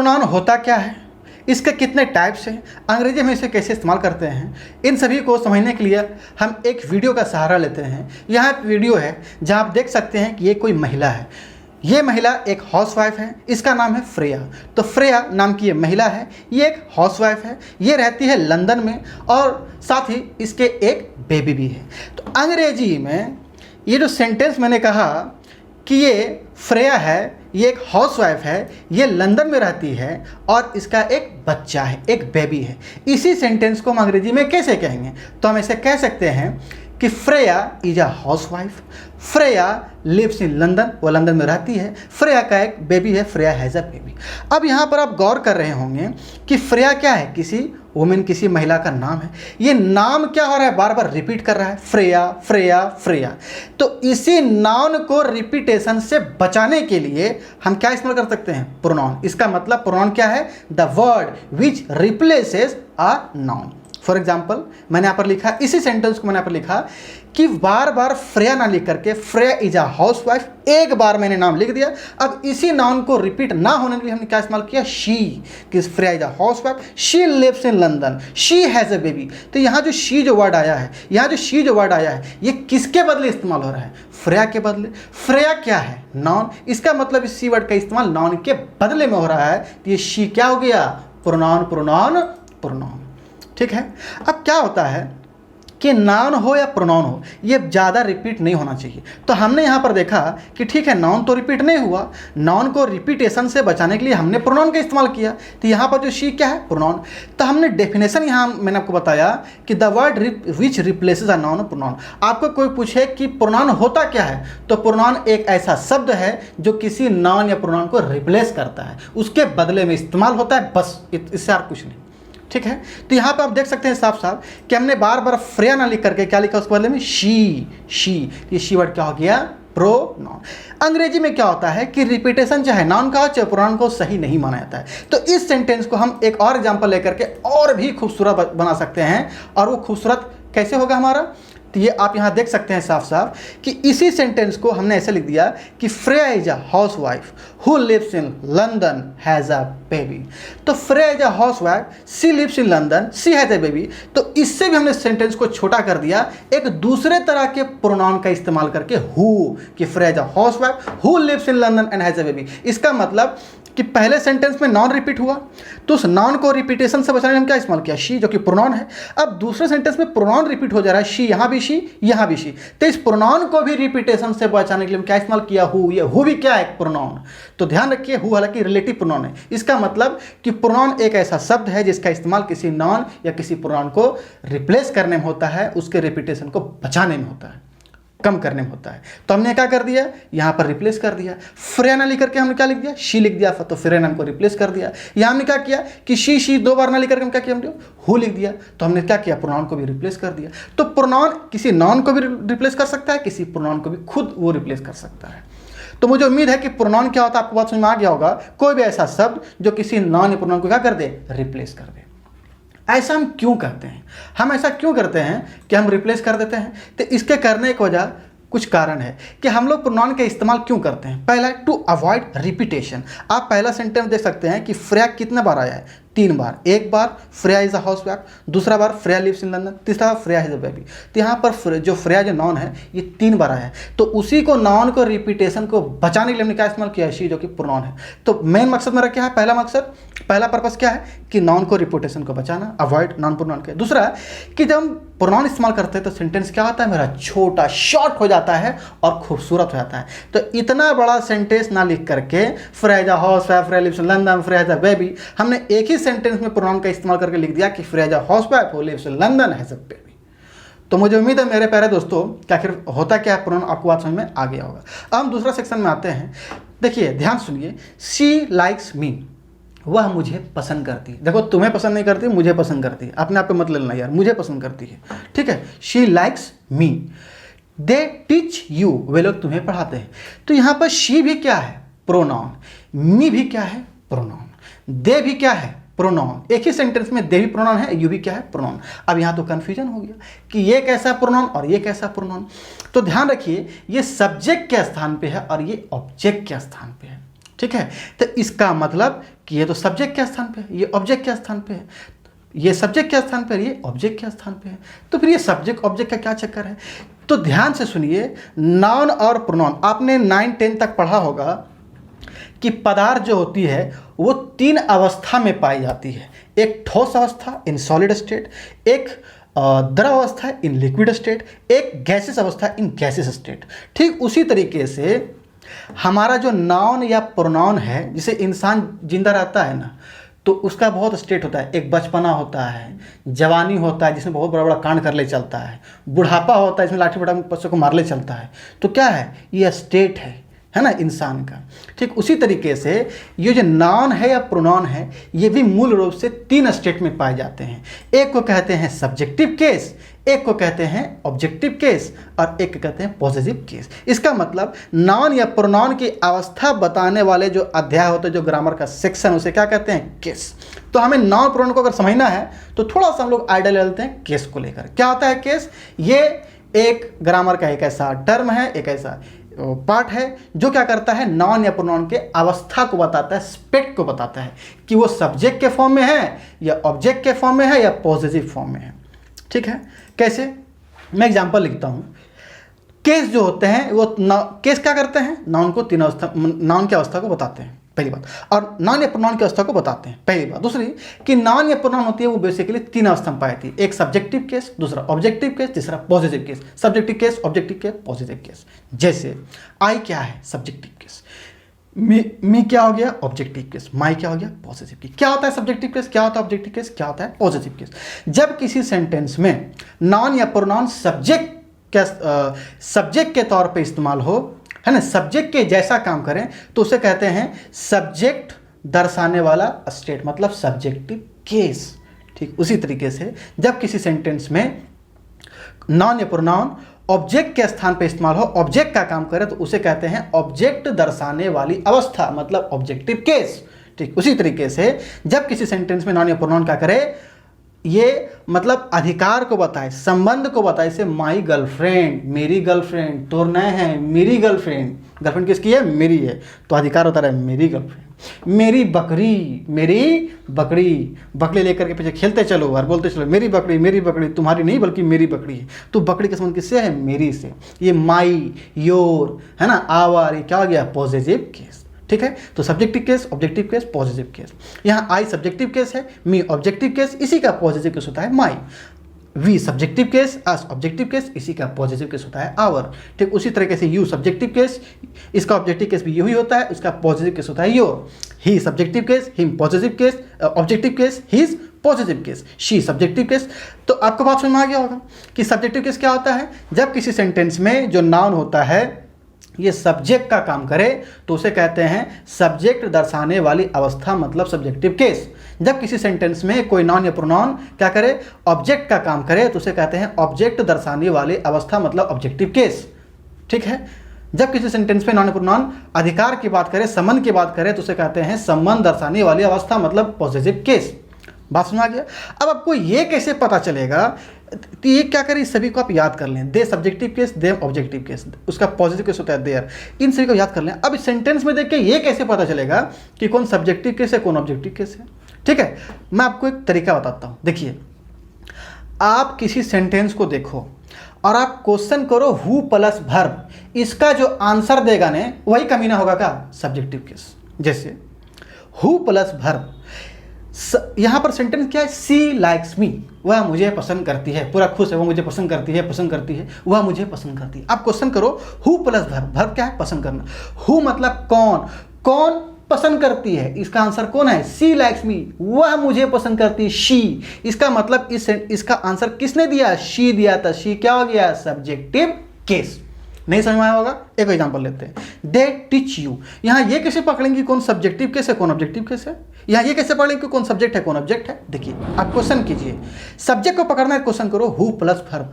Pronoun होता क्या है, इसके कितने टाइप्स हैं, अंग्रेजी में इसे कैसे इस्तेमाल करते हैं, इन सभी को समझने के लिए हम एक वीडियो का सहारा लेते हैं। यहाँ एक वीडियो है जहाँ आप देख सकते हैं कि ये कोई महिला है। ये महिला एक हाउसवाइफ है, इसका नाम है फ्रेया। तो फ्रेया नाम की ये महिला है, ये एक हाउसवाइफ है, ये रहती है लंदन में और साथ ही इसके एक बेबी भी है। तो अंग्रेजी में ये जो सेंटेंस मैंने कहा कि ये फ्रेया है, ये एक हाउसवाइफ है, ये लंदन में रहती है और इसका एक बच्चा है, एक बेबी है, इसी सेंटेंस को हम अंग्रेजी में कैसे कहेंगे? तो हम ऐसे कह सकते हैं कि Freya is a housewife, Freya lives in London, वो लंदन में रहती है, फ्रेया का एक बेबी है, फ्रेया हैज़ अ बेबी। अब यहाँ पर आप गौर कर रहे होंगे कि फ्रेया क्या है, किसी वुमेन, किसी महिला का नाम है। ये नाम क्या हो रहा है, बार बार रिपीट कर रहा है, फ्रेया फ्रेया फ्रेया। तो इसी नाउन को रिपीटेशन से बचाने के लिए हम क्या इस्तेमाल कर सकते हैं? प्रोनाउन। इसका मतलब प्रोनाउन क्या है? The word which replaces a noun. For example मैंने यहाँ पर लिखा, इसी सेंटेंस को मैंने यहाँ पर लिखा कि बार बार फ्रेया ना लिख करके फ्रेया इज अ हाउसवाइफ, एक बार मैंने नाम लिख दिया। अब इसी नाउन को रिपीट ना होने के लिए हमने क्या इस्तेमाल किया? शी, कि Freya is a housewife, she lives in London, she has a baby. तो यहाँ जो शी जो वर्ड आया है, यहाँ जो शी जो वर्ड आया है, ये किसके बदले इस्तेमाल हो रहा है? फ्रेया के बदले। फ्रेया क्या है? नाउन। इसका मतलब इस शी वर्ड का इस्तेमाल नाउन के बदले में हो रहा है। तो ये शी क्या हो गया? Pronoun pronoun pronoun. ठीक है। अब क्या होता है कि नाउन हो या प्रोनाउन हो, ये ज़्यादा रिपीट नहीं होना चाहिए। तो हमने यहाँ पर देखा कि ठीक है, नाउन तो रिपीट नहीं हुआ, नाउन को रिपीटेशन से बचाने के लिए हमने प्रोनाउन का इस्तेमाल किया। तो यहाँ पर जो शी क्या है? प्रोनाउन। तो हमने डेफिनेशन यहाँ मैंने आपको बताया कि the word which replaces a noun pronoun. आपको कोई पूछे कि प्रोनाउन होता क्या है, तो प्रोनाउन एक ऐसा शब्द है जो किसी नाउन या प्रोनाउन को रिप्लेस करता है, उसके बदले में इस्तेमाल होता है, बस इससे और कुछ नहीं। ठीक है। तो यहाँ पे आप देख सकते हैं साफ साफ कि हमने बार बार फ्रेया ना लिख करके क्या लिखा उसके बदले में? शी। शी, ये शी वर्ड क्या हो गया? प्रोनाउन। अंग्रेजी में क्या होता है कि रिपीटेशन चाहे नाउन का हो चाहे प्रोनाउन को सही नहीं माना जाता है। तो इस सेंटेंस को हम एक और एग्जांपल लेकर के और भी खूबसूरत बना सकते हैं। और वो खूबसूरत कैसे होगा हमारा? तो ये आप यहाँ देख सकते हैं साफ साफ कि इसी सेंटेंस को हमने ऐसे लिख दिया कि Freya is a housewife who lives in London has a baby. तो Freya is a housewife, she lives in London, she has a baby. तो इससे भी हमने सेंटेंस को छोटा कर दिया एक दूसरे तरह के प्रोनाउन का इस्तेमाल करके, हु, कि Freya is a housewife who lives in London and has a baby. इसका मतलब कि पहले सेंटेंस में नाउन रिपीट हुआ, तो उस नाउन को रिपीटेशन से बचाने हम क्या इस्तेमाल किया? शी, जो कि प्रोनाउन है। अब दूसरे सेंटेंस में प्रोनाउन रिपीट हो जा रहा है, शी, यहाँ भी शी, यहाँ भी शी। तो इस प्रोनाउन को भी रिपीटेशन से बचाने के लिए हम क्या इस्तेमाल किया? हु। ये हु भी क्या है? प्रोनाउन। तो ध्यान रखिए, हु हालांकि रिलेटिव प्रोनाउन है। इसका मतलब कि प्रोनाउन एक ऐसा शब्द है जिसका इस्तेमाल किसी नाउन या किसी प्रोनाउन को रिप्लेस करने में होता है, उसके रिपीटेशन को बचाने में होता है, कम करने में होता है। तो हमने क्या कर दिया? यहाँ पर रिप्लेस कर दिया। फ्रेया ना लिख करके हमने क्या लिख दिया? शी लिख दिया, तो फ्रेया नाम को रिप्लेस कर दिया। यहाँ हमने क्या किया कि शी दो बार ना लिख करके हम क्या किया? हमने हु लिख दिया। तो हमने क्या किया? प्रोनाउन को भी रिप्लेस कर दिया। तो प्रोनाउन किसी नाउन को भी रिप्लेस कर सकता है, किसी प्रोनाउन को भी खुद वो रिप्लेस कर सकता है। तो मुझे उम्मीद है कि प्रोनाउन क्या होता है आपको बात समझ में आ गया होगा। कोई भी ऐसा शब्द जो किसी नाउन या प्रोनाउन को क्या कर दे? रिप्लेस कर दे। ऐसा हम क्यों करते हैं? हम ऐसा क्यों करते हैं कि हम रिप्लेस कर देते हैं? तो इसके करने की वजह कुछ कारण है कि हम लोग प्रोनाउन का इस्तेमाल क्यों करते हैं। पहला, टू अवॉइड रिपीटेशन। आप पहला सेंटेंस देख सकते हैं कि फ्रेया कितने बार आया है? 3 बार। एक बार फ्रेया इज अ हाउसवाइफ, दूसरा बार फ्रेया लिव्स इन लंदन, तीसरा बार फ्रेया हैज अ बेबी। तो यहाँ पर जो फ्रेया जो नाउन है ये 3 बार आया है। तो उसी को नाउन को रिपीटेशन को बचाने के लिए हमने क्या इस्तेमाल किया? शी, जो कि प्रोनाउन है। तो मेन मकसद मेरा क्या है? पहला मकसद, पहला पर्पस क्या है कि नाउन को रिपीटेशन को बचाना, अवॉइड नॉन प्रोनाउन के। दूसरा कि जब हम प्रोनाउन इस्तेमाल करते हैं तो सेंटेंस क्या होता है मेरा? छोटा, शॉर्ट हो जाता है और खूबसूरत हो जाता है। तो इतना बड़ा सेंटेंस ना लिख करके Freya is a housewife, Freya lives in London, Freya has a baby, हमने एक ही सेंटेंस में प्रोनाउन का इस्तेमाल करके लिख दिया कि Freya is a housewife who lives in London has a baby. तो मुझे उम्मीद है मेरे प्यारे दोस्तों कि आखिर होता क्या है प्रोनाउन आपको बात समझ में आ गया होगा। अब हम दूसरा सेक्शन में आते हैं। देखिए, ध्यान सुनिए। शी लाइक्स मी, वह मुझे पसंद करती है। देखो, तुम्हें पसंद नहीं करती, मुझे पसंद करती है। अपने आप पे मत लेना यार, मुझे पसंद करती है। ठीक है। She likes me. They teach you, वे लोग तुम्हें पढ़ाते हैं। तो यहाँ पर शी भी क्या है? प्रोनाउन। मी भी क्या है? प्रोनाउन। दे भी क्या है? प्रोनाउन। एक ही सेंटेंस में दे भी प्रोनाउन है, यू भी क्या है? प्रोनाउन। अब यहाँ तो कंफ्यूजन हो गया कि ये कैसा प्रोनाउन और ये कैसा प्रोनाउन। तो ध्यान रखिए, ये सब्जेक्ट के स्थान पे है और ये ऑब्जेक्ट के स्थान पे है। ठीक है। तो इसका मतलब कि ये तो सब्जेक्ट के स्थान पे है, ये ऑब्जेक्ट के स्थान पे है, ये सब्जेक्ट के स्थान पर, ये ऑब्जेक्ट के स्थान पे है। तो फिर ये सब्जेक्ट ऑब्जेक्ट का क्या चक्कर है? तो ध्यान से सुनिए, नाउन और प्रोनाउन आपने 9-10 तक पढ़ा होगा कि पदार्थ जो होती है वो 3 अवस्था में पाई जाती है। एक ठोस अवस्था इन सॉलिड स्टेट, एक द्रव अवस्था इन लिक्विड स्टेट, एक गैसेस अवस्था इन गैसेस स्टेट। ठीक उसी तरीके से हमारा जो नाउन या प्रोनाउन है, जिसे इंसान जिंदा रहता है ना, तो उसका बहुत स्टेट होता है। एक बचपना होता है, जवानी होता है जिसमें बहुत बड़ा बड़ा कांड कर ले चलता है, बुढ़ापा होता है जिसमें लाठी पटा बच्चों को मार ले चलता है। तो क्या है? ये स्टेट है ना इंसान का। ठीक उसी तरीके से ये जो नाउन है या प्रोनाउन है, ये भी मूल रूप से 3 स्टेट में पाए जाते हैं। एक को कहते हैं सब्जेक्टिव केस, एक को कहते हैं ऑब्जेक्टिव केस, और एक को कहते हैं पॉजिटिव केस। इसका मतलब नाउन या प्रोनाउन की अवस्था बताने वाले जो अध्याय होते हैं, जो ग्रामर का सेक्शन, उसे क्या कहते हैं? केस। तो हमें नाउन प्रोनाउन को अगर समझना है तो थोड़ा सा हम लोग आइडिया ले लेते हैं केस को लेकर। क्या होता है केस? ये एक ग्रामर का एक ऐसा टर्म है, एक ऐसा पार्ट है जो क्या करता है? नाउन या प्रोनाउन के अवस्था को बताता है, स्पेक्ट को बताता है कि वो सब्जेक्ट के फॉर्म में है या ऑब्जेक्ट के फॉर्म में है या पॉजिटिव फॉर्म में है। ठीक है। कैसे? मैं एग्जांपल लिखता हूं। केस जो होते हैं वो केस क्या करते हैं? नाउन को 3 अवस्था, नाउन की अवस्था को बताते हैं, पहली बात, और नाउन या प्रोनाउन की अवस्था को बताते हैं, पहली बात। दूसरी कि नाउन या प्रोनाउन होती है वो बेसिकली 3 अवस्था में पाई जाती है। एक सब्जेक्टिव केस, दूसरा ऑब्जेक्टिव केस, तीसरा positive case. Subjective case, objective case, positive case. जैसे आई क्या है? Subjective case. मी क्या हो गया? Objective case. माई क्या हो गया? Positive case. क्या होता है सब्जेक्टिव केस, क्या होता है ऑब्जेक्टिव केस, क्या होता है पॉजिटिव केस? जब किसी सेंटेंस में नाउन या प्रोनाउन सब्जेक्ट के तौर पे इस्तेमाल हो, है ना, सब्जेक्ट के जैसा काम करें, तो उसे कहते हैं सब्जेक्ट दर्शाने वाला स्टेट, मतलब सब्जेक्टिव केस। ठीक उसी तरीके से जब किसी सेंटेंस में नाउन या प्रोनाउन ऑब्जेक्ट के स्थान पे इस्तेमाल हो, ऑब्जेक्ट का काम करे, तो उसे कहते हैं ऑब्जेक्ट दर्शाने वाली अवस्था, मतलब ऑब्जेक्टिव केस। ठीक उसी तरीके से जब किसी सेंटेंस में नाउन या प्रोनाउन क्या करे, ये मतलब अधिकार को बताए, संबंध को बताए। जैसे माई गर्लफ्रेंड, मेरी गर्लफ्रेंड, तो नए हैं मेरी गर्लफ्रेंड। गर्लफ्रेंड किसकी है? मेरी है, तो अधिकार होता है मेरी गर्लफ्रेंड। मेरी बकरी, मेरी बकरी, बकरी लेकर के पीछे खेलते चलो और बोलते चलो मेरी बकरी, तुम्हारी नहीं बल्कि मेरी बकरी है। तो बकरी का संबंध किससे है? मेरी से। ये माई, योर, है ना, आवर, ये क्या हो गया? Positive case. ठीक है। तो subjective case, objective case, positive case. यहाँ आई सब्जेक्टिव केस है, मी ऑब्जेक्टिव केस, इसी का पॉजिटिव केस होता है my. We subjective case, us objective case, इसी का पॉजिटिव केस होता है आवर। ठीक उसी तरीके से यू सब्जेक्टिव केस, इसका ऑब्जेक्टिव केस भी यही होता है, इसका पॉजिटिव केस होता है your. He subjective case, him positive case, objective case, his positive case, she subjective case. तो आपको बात समझ में आ गया होगा कि सब्जेक्टिव केस क्या होता है? जब किसी सेंटेंस में जो नाउन होता है ये सब्जेक्ट का काम करे, तो उसे कहते हैं सब्जेक्ट दर्शाने वाली अवस्था, मतलब सब्जेक्टिव केस। जब किसी सेंटेंस में कोई नाउन या प्रोनाउन क्या करे? ऑब्जेक्ट का काम करे, तो उसे कहते हैं ऑब्जेक्ट दर्शाने वाली अवस्था, मतलब ऑब्जेक्टिव केस। ठीक है। जब किसी सेंटेंस में नाउन या प्रोनाउन अधिकार की बात करे, संबंध की बात करे, तो उसे कहते हैं संबंध दर्शाने वाली अवस्था, मतलब पॉजिटिव केस। बात समझ आ गया? अब आपको ये कैसे पता चलेगा? तो ये क्या करें, इस सभी को आप याद कर लें। दे सब्जेक्टिव केस, दे ऑब्जेक्टिव केस, उसका पॉजिटिव केस होता है देयर। इन सभी को याद कर लें। अब इस सेंटेंस में देख के ये कैसे पता चलेगा कि कौन सब्जेक्टिव केस है, कौन ऑब्जेक्टिव केस है? ठीक है, मैं आपको एक तरीका बताता हूँ। देखिए, आप किसी सेंटेंस को देखो और आप क्वेश्चन करो हु प्लस वर्ब, इसका जो आंसर देगा ने वही कमीना होगा क्या? Subjective case. जैसे हु प्लस वर्ब, यहाँ पर सेंटेंस क्या है? सी लाइक्स मी, वह मुझे पसंद करती है, पूरा खुश है, वो मुझे पसंद करती है, वह मुझे पसंद करती है। आप क्वेश्चन करो हु प्लस वर्ब, वर्ब क्या है? पसंद करना। हु मतलब कौन, कौन पसंद करती है, इसका आंसर कौन है? सी लाइक्स मी, वह मुझे पसंद करती है, शी। इसका मतलब इसका आंसर किसने दिया? शी दिया था। शी क्या हो गया? Subjective case. नहीं समझ में आया होगा? एक एग्जांपल लेते हैं। दे टीच यू, यहाँ ये कैसे पकड़ेंगे कौन सब्जेक्टिव केस है, कौन ऑब्जेक्टिव केस है? यहाँ ये कैसे पकड़ेंगे कौन सब्जेक्ट है, कौन ऑब्जेक्ट है? देखिए, आप क्वेश्चन कीजिए, सब्जेक्ट को पकड़ना है, क्वेश्चन करो हु प्लस वर्ब,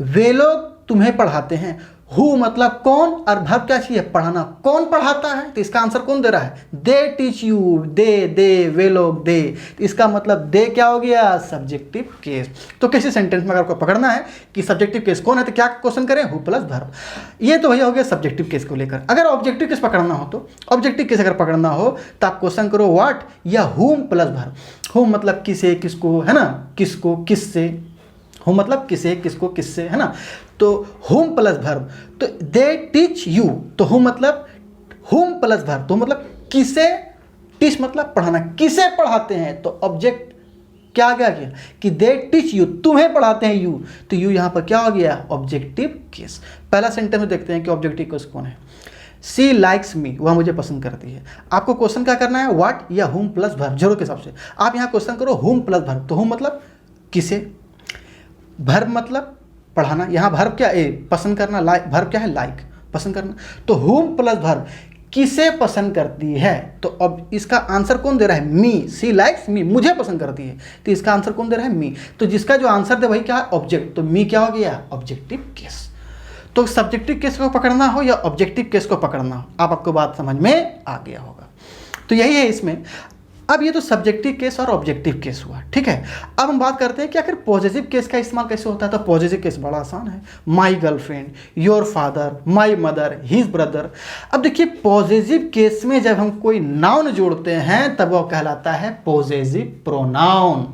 वे लोग तुम्हें पढ़ाते हैं। हु मतलब कौन, और वर्ब क्या चाहिए, पढ़ाना। कौन पढ़ाता है, तो इसका आंसर कौन दे रहा है, दे टीच यू, दे वे लोग दे। तो इसका मतलब दे क्या हो गया, सब्जेक्टिव केस। तो किसी सेंटेंस में अगर आपको पकड़ना है कि सब्जेक्टिव केस कौन है, तो क्या क्वेश्चन करें, हु प्लस वर्ब। ये तो भैया हो गया सब्जेक्टिव केस को लेकर। अगर ऑब्जेक्टिव केस पकड़ना हो, तो ऑब्जेक्टिव केस अगर पकड़ना हो तो आप क्वेश्चन करो व्हाट या हुम प्लस वर्ब। हुम मतलब किसे, किसको, है ना, किसको, किससे। हुम मतलब किसे, किसको, किससे, है ना। तो हुम प्लस वर्ब, तो दे टीच यू, तो हुम मतलब हुम प्लस वर्ब, तो मतलब किसे, टीच मतलब पढ़ाना, किसे पढ़ाते हैं। तो ऑब्जेक्ट क्या आ गया कि दे टीच यू, तुम्हें पढ़ाते हैं यू। तो यू यहां पर क्या हो गया, ऑब्जेक्टिव केस। पहला सेंटेंस में देखते हैं कि ऑब्जेक्टिव केस कौन है। सी लाइक्स मी, वह मुझे पसंद करती है। आपको क्वेश्चन क्या करना है, व्हाट या हुम प्लस वर्ब, जरूरत के हिसाब से। आप यहाँ क्वेश्चन करो हुम प्लस वर्ब, तो हुम मतलब किसे, वर्ब मतलब पढ़ाना, यहाँ वर्ब क्या है, पसंद करना, लाइक, वर्ब क्या है, लाइक, पसंद करना। तो हुम प्लस वर्ब किसे पसंद करती है, तो अब इसका आंसर कौन दे रहा है, मी। सी लाइक्स मी, मुझे पसंद करती है, तो इसका आंसर कौन दे रहा है, मी। तो जिसका जो आंसर दे वही क्या है, ऑब्जेक्ट। तो मी क्या हो गया, ऑब्जेक्टिव केस। तो सब्जेक्टिव केस को पकड़ना हो या ऑब्जेक्टिव केस को पकड़ना हो, आपको बात समझ में आ गया होगा। तो यही है इसमें। अब ये तो सब्जेक्टिव केस और ऑब्जेक्टिव केस हुआ, ठीक है। अब हम बात करते हैं कि आखिर पॉजिटिव केस का इस्तेमाल कैसे होता है। तो पॉजिटिव केस बड़ा आसान है, my girlfriend, your father, my mother, his brother. अब देखिए पॉजिटिव केस में जब हम कोई नाउन जोड़ते हैं तब वो कहलाता है पॉजिटिव प्रोनाउन।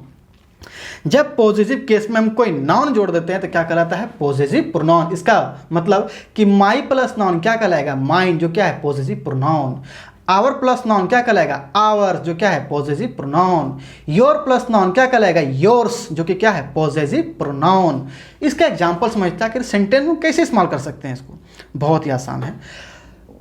जब पॉजिटिव केस में हम कोई नाउन जोड़ देते हैं तो क्या कहलाता है, पॉजिटिव प्रोनाउन। इसका मतलब कि माई प्लस नाउन क्या कहलाएगा, माइन, जो क्या है positive pronoun. Our plus noun क्या कहलाएगा, आवर्स, जो क्या है positive pronoun. Your plus noun क्या कहलाएगा, योर्स, जो कि क्या है पॉजिटिव प्रोनाउन। इसका एग्जांपल समझता है कि सेंटेंस में कैसे इस्तेमाल कर सकते हैं इसको। बहुत ही आसान है,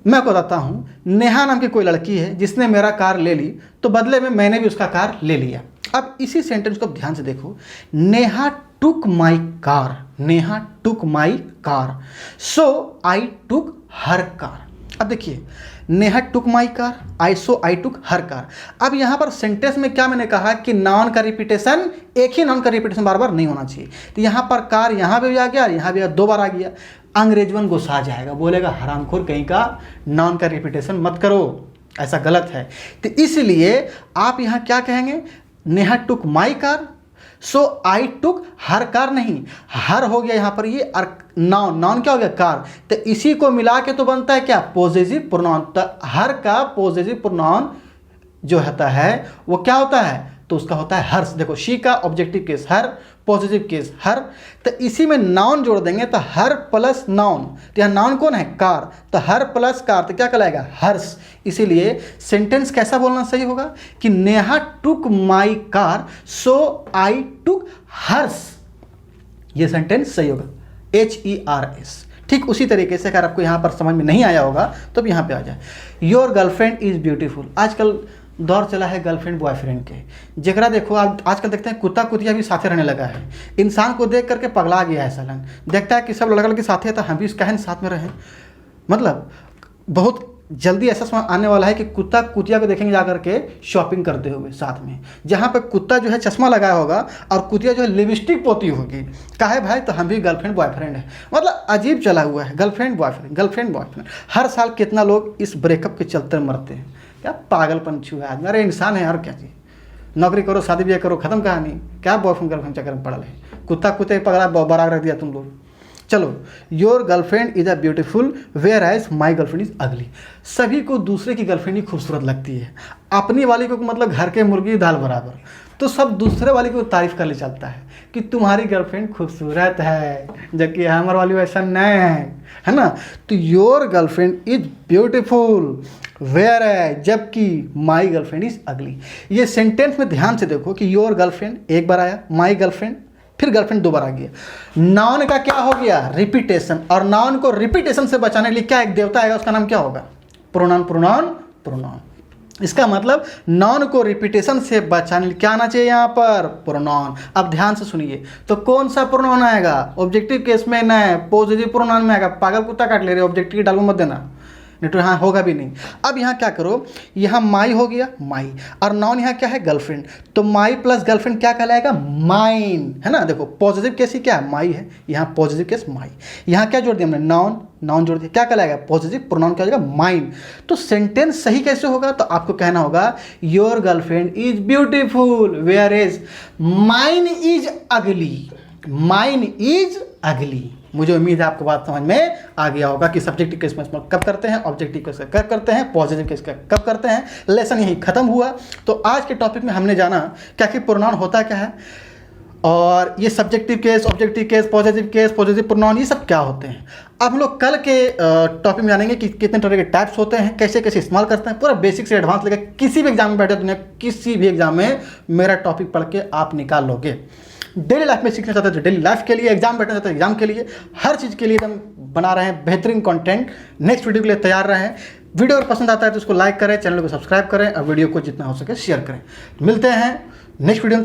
मैं आपको बताता हूँ। नेहा नाम की कोई लड़की है जिसने मेरा कार ले ली, तो बदले में मैंने भी उसका कार ले लिया। अब इसी सेंटेंस को ध्यान से देखो, Neha took my car, Neha took my car, so I took her car. अब देखिए Neha took my car, I took her car. अब यहाँ पर सेंटेंस में क्या मैंने कहा कि नाउन का रिपीटेशन, एक ही नाउन का रिपीटेशन बार बार नहीं होना चाहिए। तो यहाँ पर कार यहाँ भी आ गया, यहाँ भी दो बार आ गया। अंग्रेजवन गुस्सा जाएगा, बोलेगा हरामखोर कहीं का, नाउन का रिपीटेशन मत करो, ऐसा गलत है। तो इसलिए आप यहाँ क्या कहेंगे, Neha took my car, so I took her car, नहीं हर हो गया यहाँ पर ये, और नाउन, नाउन क्या हो गया, कार। तो इसी को मिला के तो बनता है क्या, पॉजिटिव प्रोनाउन। तो हर का पॉजिटिव प्रोनाउन जो होता है वो क्या होता है, तो उसका होता है हर्ष। देखो शी का ऑब्जेक्टिव केस हर, पॉजिटिव केस हर, तो इसी में नाउन जोड़ देंगे तो हर प्लस नाउन। तो यहाँ नाउन कौन है, कार, तो हर प्लस कार तो क्या कहलाएगा, हर्ष। इसीलिए सेंटेंस कैसा बोलना सही होगा कि Neha took my car, so I टुक हर्ष। ये सेंटेंस सही होगा, HERS। ठीक उसी तरीके से अगर आपको यहाँ पर समझ में नहीं आया होगा तो अब यहाँ पे आ जाए, योर गर्लफ्रेंड इज़ ब्यूटीफुल। आजकल दौर चला है गर्लफ्रेंड बॉयफ्रेंड के, जगरा देखो आप आजकल देखते हैं कुत्ता कुतिया भी साथे रहने लगा है। इंसान को देख करके पगला गया है सालन, देखता है कि सब लड़का लड़के साथे है तो हम भी कहें साथ में रहें। मतलब बहुत जल्दी ऐसा समय आने वाला है कि कुत्ता कुतिया को देखेंगे जाकर के शॉपिंग करते हुए साथ में, जहाँ पे कुत्ता जो है चश्मा लगाया होगा और कुतिया जो है लिपस्टिक पोती होगी। काहे भाई, तो हम भी गर्लफ्रेंड बॉयफ्रेंड है। मतलब अजीब चला हुआ है, गर्लफ्रेंड बॉयफ्रेंड, गर्लफ्रेंड बॉयफ्रेंड। हर साल कितना लोग इस ब्रेकअप के चलते मरते हैं। क्या पागलपन छुआ है, अरे इंसान है यार, क्या चीज़, नौकरी करो, शादी ब्याह करो, खत्म कहानी। क्या बॉयफ्रेंड गर्लफ्रेंड चक्कर में पड़ा है, कुत्ता कुत्ते पकड़ा बरा रख दिया तुम लोग। चलो, your girlfriend is a beautiful whereas my girlfriend is ugly. सभी को दूसरे की गर्लफ्रेंड ही खूबसूरत लगती है, अपनी वाली को मतलब घर के मुर्गी दाल बराबर। तो सब दूसरे वाली को तारीफ कर ले चलता है कि तुम्हारी गर्लफ्रेंड खूबसूरत है, जबकि हमारे वाली वैसा नहीं है ना। तो your girlfriend is beautiful where है, जबकि माई गर्लफ्रेंड इज अगली। ये सेंटेंस में ध्यान से देखो कि योर गर्लफ्रेंड एक बार आया, माई गर्लफ्रेंड, फिर गर्लफ्रेंड दो बार आ गया। नाउन का क्या हो गया, रिपीटेशन। और नाउन को रिपीटेशन से बचाने के लिए क्या एक देवता आएगा, उसका नाम क्या होगा, प्रोनाउन, प्रोनाउन, प्रोनाउन। इसका मतलब नाउन को रिपीटेशन से बचाने क्या आना चाहिए यहाँ पर, प्रोनाउन। अब ध्यान से सुनिए, तो कौन सा प्रोनाउन आएगा, ऑब्जेक्टिव केस में ना, पॉजिटिव प्रोनाउन में आएगा। पागल कुत्ता काट ले रहे, ऑब्जेक्टिव डालो मत देना। नहीं तो यहाँ होगा भी नहीं। अब यहाँ क्या करो, यहाँ माई हो गया, माई, और नाउन यहाँ क्या है, गर्लफ्रेंड, तो माई प्लस गर्लफ्रेंड क्या कहलाएगा, माइन, है ना। देखो पॉजिटिव केस ही क्या है, माई है, यहाँ पॉजिटिव केस माई, यहाँ क्या जोड़ दिया हमने, नाउन, नाउन जोड़ दिया, क्या कहलाएगा, पॉजिटिव प्रोनाउन क्या हो जाएगा, माइन। तो सेंटेंस सही कैसे होगा, तो आपको कहना होगा your girlfriend is beautiful where is mine is ugly, mine is ugly. मुझे उम्मीद है आपको बात समझ में आ गया होगा कि सब्जेक्टिव केस में कब करते हैं, ऑब्जेक्टिव केस का कब करते हैं, पॉजिटिव केस का कब करते हैं। लेसन यही खत्म हुआ। तो आज के टॉपिक में हमने जाना क्या कि प्रोनाउन होता क्या है, और ये subjective case, objective case, positive pronoun, ये सब क्या होते हैं। अब हम लोग कल के टॉपिक में जानेंगे कि कितने तरह के टाइप्स होते हैं, कैसे कैसे इस्तेमाल करते हैं, पूरा बेसिक से एडवांस लेकर किसी भी एग्जाम में बैठे दुनिया किसी भी एग्जाम में मेरा टॉपिक पढ़ के आप निकाल लोगे। डेली लाइफ में सीखना चाहते हैं तो डेली लाइफ के लिए, एग्जाम बैठना चाहते हैं एग्जाम के लिए, हर चीज़ के लिए हम बना रहे हैं बेहतरीन कंटेंट। नेक्स्ट वीडियो के लिए तैयार रहें। वीडियो अगर पसंद आता है तो उसको लाइक करें, चैनल को सब्सक्राइब करें और वीडियो को जितना हो सके शेयर करें। मिलते हैं नेक्स्ट वीडियो में।